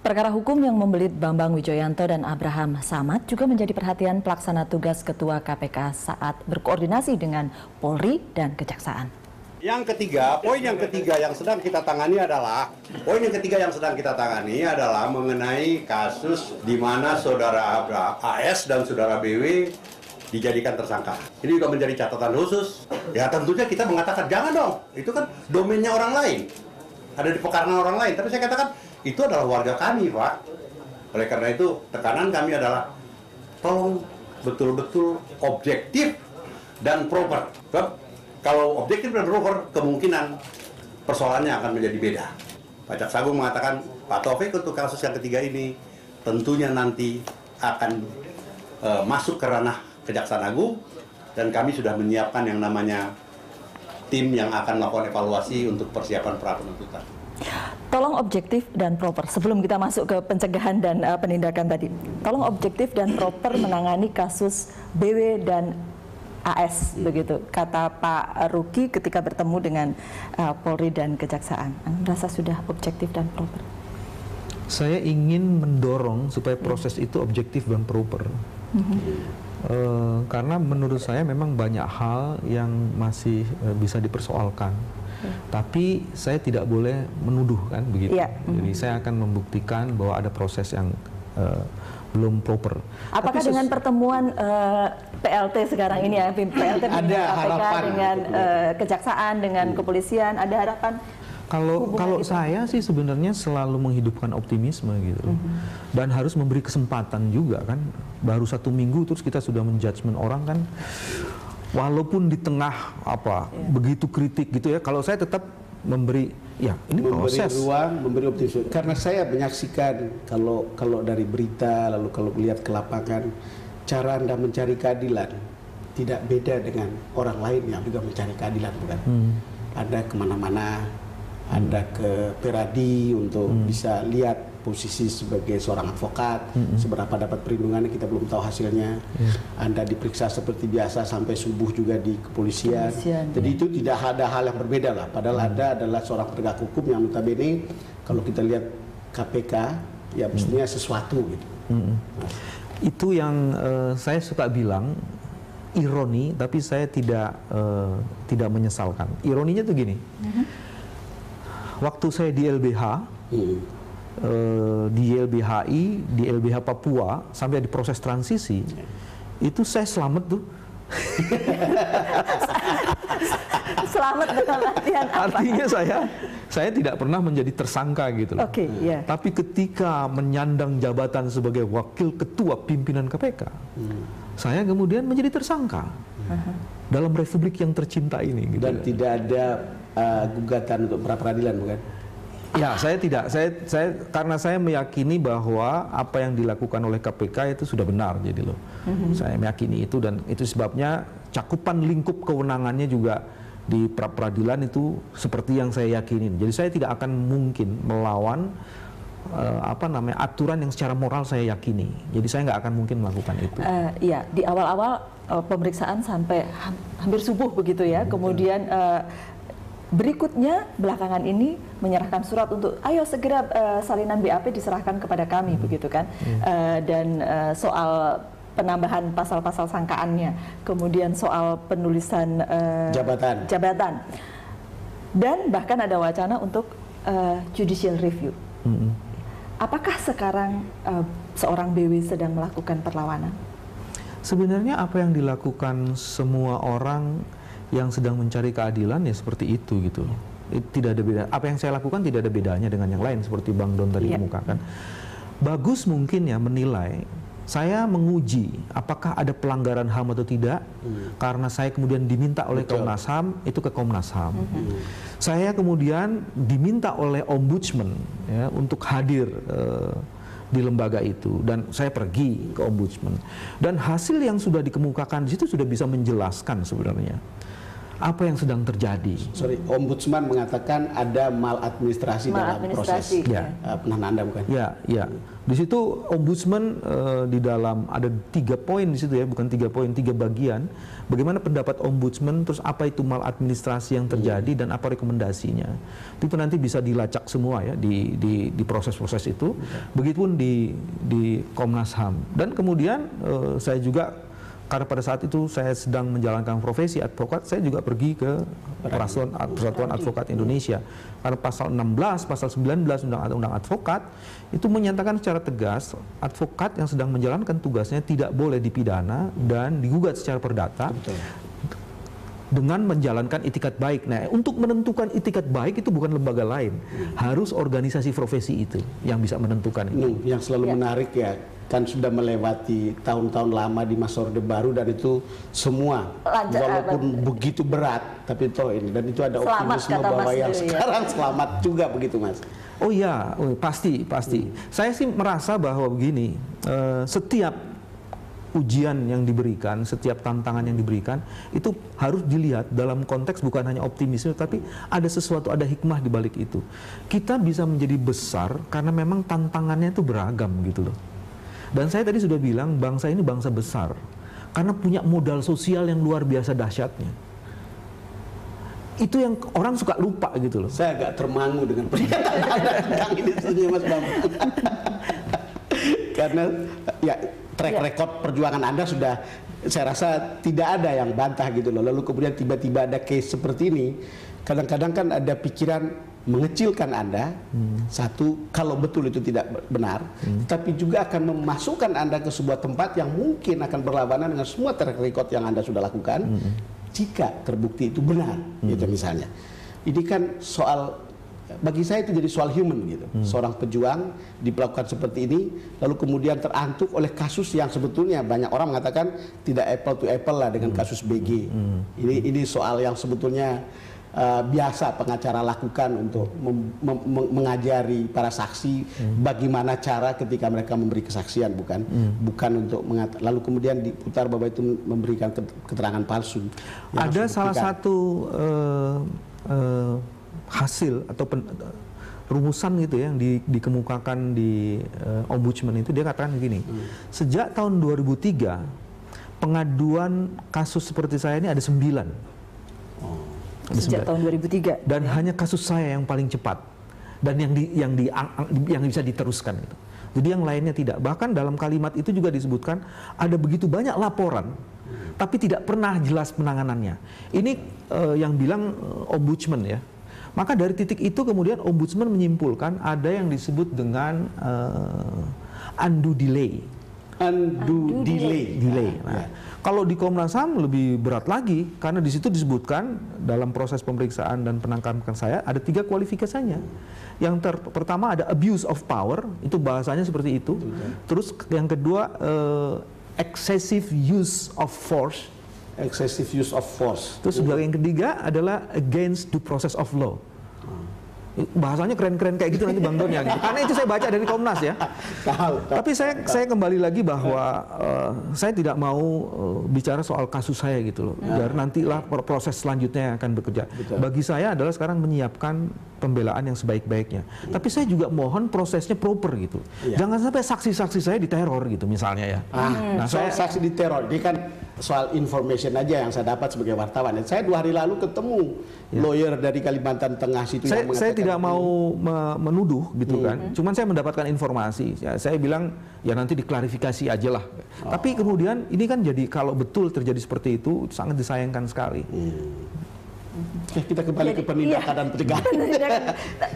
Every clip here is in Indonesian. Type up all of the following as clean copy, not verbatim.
Perkara hukum yang membelit Bambang Wijoyanto dan Abraham Samad juga menjadi perhatian pelaksana tugas Ketua KPK saat berkoordinasi dengan Polri dan Kejaksaan. Poin yang ketiga yang sedang kita tangani adalah mengenai kasus di mana saudara AS dan saudara BW dijadikan tersangka. Ini juga menjadi catatan khusus. Ya tentunya kita mengatakan jangan dong, itu kan domainnya orang lain, ada di pekarangan orang lain. Tapi saya katakan itu adalah warga kami, Pak. Oleh karena itu tekanan kami adalah tolong betul-betul objektif dan proper. Kalau objektif dan proper, kemungkinan persoalannya akan menjadi beda. Pak Jaksa Agung mengatakan, Pak Taufik untuk kasus yang ketiga ini tentunya nanti akan masuk ke ranah Kejaksaan Agung, dan kami sudah menyiapkan yang namanya tim yang akan melakukan evaluasi untuk persiapan pra penuntutan. Tolong objektif dan proper. Sebelum kita masuk ke pencegahan dan penindakan tadi, tolong objektif dan proper menangani kasus BW dan AS, begitu kata Pak Ruki ketika bertemu dengan Polri dan Kejaksaan. Anda merasa sudah objektif dan proper? Saya ingin mendorong supaya proses itu objektif dan proper. Karena menurut saya memang banyak hal yang masih bisa dipersoalkan. Tapi saya tidak boleh menuduh, kan begitu. Jadi saya akan membuktikan bahwa ada proses yang belum proper. Apakah dengan pertemuan PLT sekarang ini ya, PLT dengan KPK, dengan Kejaksaan, dengan Kepolisian, ada harapan? Kalau saya sih sebenarnya selalu menghidupkan optimisme gitu, dan harus memberi kesempatan juga, kan. Baru 1 minggu terus kita sudah menjudgment orang, kan. Walaupun di tengah begitu kritik gitu ya, kalau saya tetap memberi proses. Ruang, memberi optimisme. Karena saya menyaksikan kalau dari berita, lalu kalau melihat ke lapangan, cara Anda mencari keadilan tidak beda dengan orang lain yang juga mencari keadilan, bukan? Anda kemana-mana, Anda ke Peradi untuk bisa lihat posisi sebagai seorang advokat, seberapa dapat perlindungannya kita belum tahu hasilnya. Anda diperiksa seperti biasa sampai subuh juga di kepolisian. Jadi itu tidak ada hal yang berbeda lah. Padahal Anda adalah seorang penegak hukum yang notabene kalau kita lihat KPK ya mestinya sesuatu gitu. Itu yang saya suka bilang ironi, tapi saya tidak menyesalkan. Ironinya tuh gini. Waktu saya di LBH, di YLBHI, di LBH Papua, sampai di proses transisi, itu saya selamat tuh. Selamat dengan latihan apa? Artinya saya tidak pernah menjadi tersangka gitu loh. Tapi ketika menyandang jabatan sebagai wakil ketua pimpinan KPK, saya kemudian menjadi tersangka dalam republik yang tercinta ini. Gitu. Dan tidak ada gugatan untuk pra peradilan, bukan? Ya, saya tidak. Karena saya meyakini bahwa apa yang dilakukan oleh KPK itu sudah benar, jadi loh. Saya meyakini itu, dan itu sebabnya cakupan lingkup kewenangannya juga di pra peradilan itu seperti yang saya yakinin. Jadi saya tidak akan mungkin melawan aturan yang secara moral saya yakini. Jadi saya nggak akan mungkin melakukan itu. Iya, di awal-awal pemeriksaan sampai hampir subuh begitu ya. Kemudian berikutnya belakangan ini menyerahkan surat untuk ayo segera salinan BAP diserahkan kepada kami, begitu kan. Dan soal penambahan pasal-pasal sangkaannya, kemudian soal penulisan jabatan, dan bahkan ada wacana untuk judicial review. Apakah sekarang seorang BW sedang melakukan perlawanan? Sebenarnya apa yang dilakukan semua orang yang sedang mencari keadilan ya seperti itu gitu. Tidak ada beda. Apa yang saya lakukan tidak ada bedanya dengan yang lain, seperti Bang Don tadi kemukakan. Bagus mungkin ya menilai saya menguji apakah ada pelanggaran HAM atau tidak, karena saya kemudian diminta oleh Komnas HAM itu ke Komnas HAM. Saya kemudian diminta oleh Ombudsman ya, untuk hadir di lembaga itu, dan saya pergi ke Ombudsman, dan hasil yang sudah dikemukakan di situ sudah bisa menjelaskan sebenarnya apa yang sedang terjadi. Sorry, Ombudsman mengatakan ada maladministrasi dalam proses penahanan Anda, bukan? Ya, ya. Di situ Ombudsman di dalam ada 3 poin di situ ya, bukan 3 poin, 3 bagian. Bagaimana pendapat Ombudsman, terus apa itu maladministrasi yang terjadi dan apa rekomendasinya. Itu nanti bisa dilacak semua ya di proses-proses itu. Begitupun di Komnas HAM. Dan kemudian saya juga, karena pada saat itu saya sedang menjalankan profesi advokat, saya juga pergi ke Persatuan Advokat Indonesia. Karena pasal 16, pasal 19 Undang-Undang Advokat itu menyatakan secara tegas advokat yang sedang menjalankan tugasnya tidak boleh dipidana dan digugat secara perdata. Betul. Dengan menjalankan itikat baik. Nah, untuk menentukan itikat baik itu bukan lembaga lain, harus organisasi profesi itu yang bisa menentukan itu. Yang selalu menarik ya, kan sudah melewati tahun-tahun lama di masa Orde Baru dan itu semua walaupun begitu berat, tapi toh ini dan itu ada optimisme bahwa yang sekarang selamat juga begitu, Mas. Oh ya, pasti. Saya sih merasa bahwa begini, setiap ujian yang diberikan, setiap tantangan yang diberikan itu harus dilihat dalam konteks bukan hanya optimisme, tapi ada sesuatu, ada hikmah di balik itu. Kita bisa menjadi besar karena memang tantangannya itu beragam gitu loh. Dan saya tadi sudah bilang bangsa ini bangsa besar karena punya modal sosial yang luar biasa dahsyatnya. Itu yang orang suka lupa gitu loh. Saya agak termangu dengan pernyataan Anda tentang ini sebenarnya, Mas Bambang. Karena ya track record perjuangan Anda sudah, saya rasa tidak ada yang bantah gitu loh. Lalu kemudian tiba-tiba ada case seperti ini, kadang-kadang kan ada pikiran mengecilkan Anda, satu, kalau betul itu tidak benar, tapi juga akan memasukkan Anda ke sebuah tempat yang mungkin akan berlawanan dengan semua track record yang Anda sudah lakukan, jika terbukti itu benar, gitu misalnya. Ini kan soal, bagi saya itu jadi soal human gitu. Seorang pejuang diperlakukan seperti ini, lalu kemudian terantuk oleh kasus yang sebetulnya banyak orang mengatakan tidak apple to apple lah dengan kasus BG. Ini soal yang sebetulnya biasa pengacara lakukan untuk mengajari para saksi bagaimana cara ketika mereka memberi kesaksian, bukan untuk lalu kemudian diputar bahwa itu memberikan keterangan palsu. Ada salah satu hasil atau rumusan gitu ya yang dikemukakan di Ombudsman itu, dia katakan begini, sejak tahun 2003 pengaduan kasus seperti saya ini ada 9. Sejak tahun 2003 dan hanya kasus saya yang paling cepat dan yang bisa diteruskan gitu. Jadi yang lainnya tidak. Bahkan dalam kalimat itu juga disebutkan ada begitu banyak laporan tapi tidak pernah jelas penanganannya. Ini yang bilang Ombudsman ya. Maka dari titik itu kemudian Ombudsman menyimpulkan ada yang disebut dengan undue delay. Undue delay. Nah, kalau di Komnas HAM lebih berat lagi karena di situ disebutkan dalam proses pemeriksaan dan penangkapan saya ada 3 kualifikasinya. Yang pertama ada abuse of power, itu bahasanya seperti itu. Terus yang kedua excessive use of force. Excessive use of force. Terus yang ketiga adalah against due process of law. Bahasanya keren-keren kayak gitu nanti Bang Don ya gitu. Karena itu saya baca dari Komnas ya. Tapi saya kembali lagi bahwa saya tidak mau bicara soal kasus saya gitu loh. Biar nantilah proses selanjutnya yang akan bekerja. Bagi saya adalah sekarang menyiapkan pembelaan yang sebaik-baiknya. Tapi saya juga mohon prosesnya proper gitu. Jangan sampai saksi-saksi saya diteror gitu misalnya ya. Nah, soal saksi diteror, ini kan soal information aja yang saya dapat sebagai wartawan. Saya 2 hari lalu ketemu lawyer dari Kalimantan Tengah situ yang mengatakan, saya tidak mau menuduh gitu kan. Cuman saya mendapatkan informasi. Ya, saya bilang ya nanti diklarifikasi aja lah. Tapi kemudian ini kan jadi kalau betul terjadi seperti itu sangat disayangkan sekali. Kita kembali ke penindakan dan pencegahan.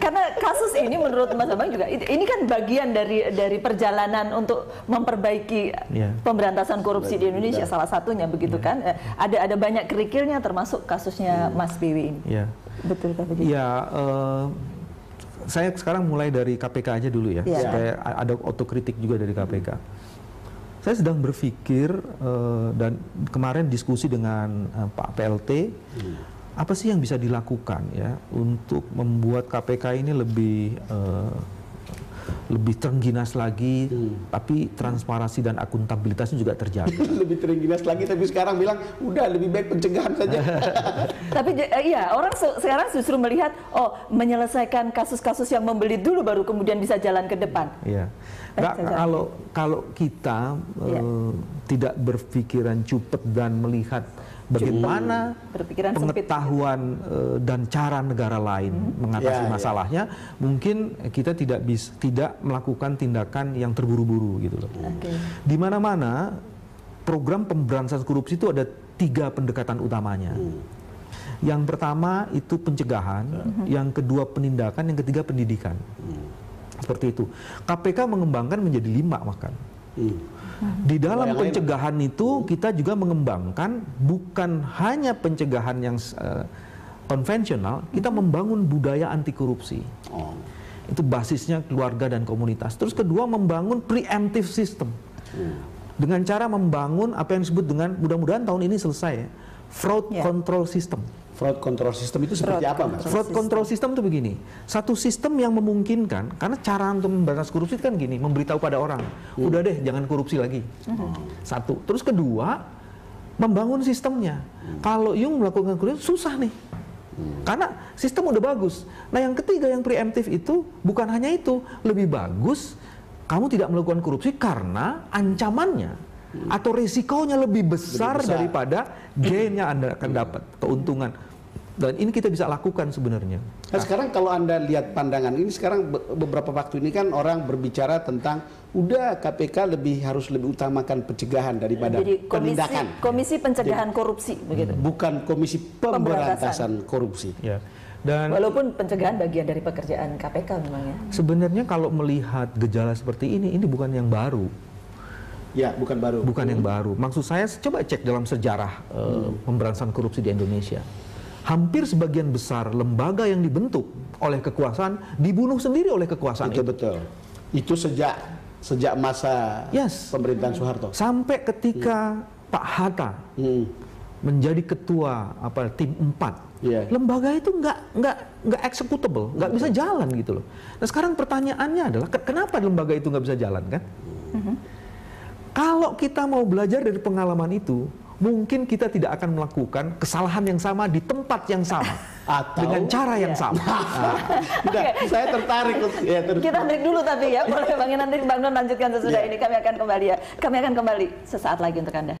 Karena kasus ini menurut Mas Bambang juga ini kan bagian dari perjalanan untuk memperbaiki pemberantasan korupsi di Indonesia, salah satunya begitu kan. Ada banyak kerikilnya termasuk kasusnya Mas Biwi ini. Betul kan begitu? Saya sekarang mulai dari KPK aja dulu ya, supaya ada otokritik juga dari KPK. Saya sedang berpikir dan kemarin diskusi dengan Pak PLT, apa sih yang bisa dilakukan ya untuk membuat KPK ini lebih lebih terengginas lagi, tapi transparansi dan akuntabilitasnya juga terjaga. Lebih terengginas lagi, tapi sekarang bilang udah lebih baik pencegahan saja. Tapi iya, orang sekarang justru melihat, oh, menyelesaikan kasus-kasus yang membelit dulu baru kemudian bisa jalan ke depan. Iya. Nggak, kalau kita tidak berpikiran cupet dan melihat bagaimana pengetahuan dan cara negara lain mengatasi masalahnya, mungkin kita tidak melakukan tindakan yang terburu-buru gitu loh. Di mana-mana program pemberantasan korupsi itu ada 3 pendekatan utamanya. Yang pertama itu pencegahan, yang kedua penindakan, yang ketiga pendidikan. Seperti itu. KPK mengembangkan menjadi 5 bahkan. Di dalam pencegahan itu kita juga mengembangkan bukan hanya pencegahan yang konvensional, kita membangun budaya anti korupsi. Itu basisnya keluarga dan komunitas. Terus kedua, membangun preemptive system. Dengan cara membangun apa yang disebut dengan, mudah-mudahan tahun ini selesai ya, fraud control system. Fraud control system itu seperti apa, Mas? Fraud control system itu begini, satu sistem yang memungkinkan, karena cara untuk memberantas korupsi kan gini, memberitahu pada orang, udah deh jangan korupsi lagi. Satu. Terus kedua, membangun sistemnya. Kalau you melakukan korupsi susah nih, karena sistem udah bagus. Nah yang ketiga yang preemptif itu bukan hanya itu, lebih bagus kamu tidak melakukan korupsi karena ancamannya atau risikonya lebih besar daripada gain yang Anda akan dapat, keuntungan. Dan ini kita bisa lakukan sebenarnya. Nah, sekarang kalau Anda lihat pandangan ini, sekarang beberapa waktu ini kan orang berbicara tentang udah KPK harus lebih utamakan pencegahan daripada penindakan. Komisi pencegahan korupsi begitu. Bukan komisi pemberantasan korupsi. Ya. Dan walaupun pencegahan bagian dari pekerjaan KPK memangnya. Sebenarnya kalau melihat gejala seperti ini bukan yang baru. Ya, bukan baru. Bukan yang baru. Maksud saya coba cek dalam sejarah pemberantasan korupsi di Indonesia. Hampir sebagian besar lembaga yang dibentuk oleh kekuasaan dibunuh sendiri oleh kekuasaan itu. Betul. Itu sejak masa pemerintahan Soeharto. Sampai ketika Pak Hatta menjadi ketua tim 4. Lembaga itu nggak executable, nggak bisa jalan gitu loh. Nah sekarang pertanyaannya adalah kenapa lembaga itu nggak bisa jalan kan? Kalau kita mau belajar dari pengalaman itu, mungkin kita tidak akan melakukan kesalahan yang sama di tempat yang sama atau dengan cara yang sama. Saya tertarik. Kita break dulu tapi ya, boleh Bang, nanti Bang Don lanjutkan sesudah ini. Kami akan kembali sesaat lagi untuk Anda.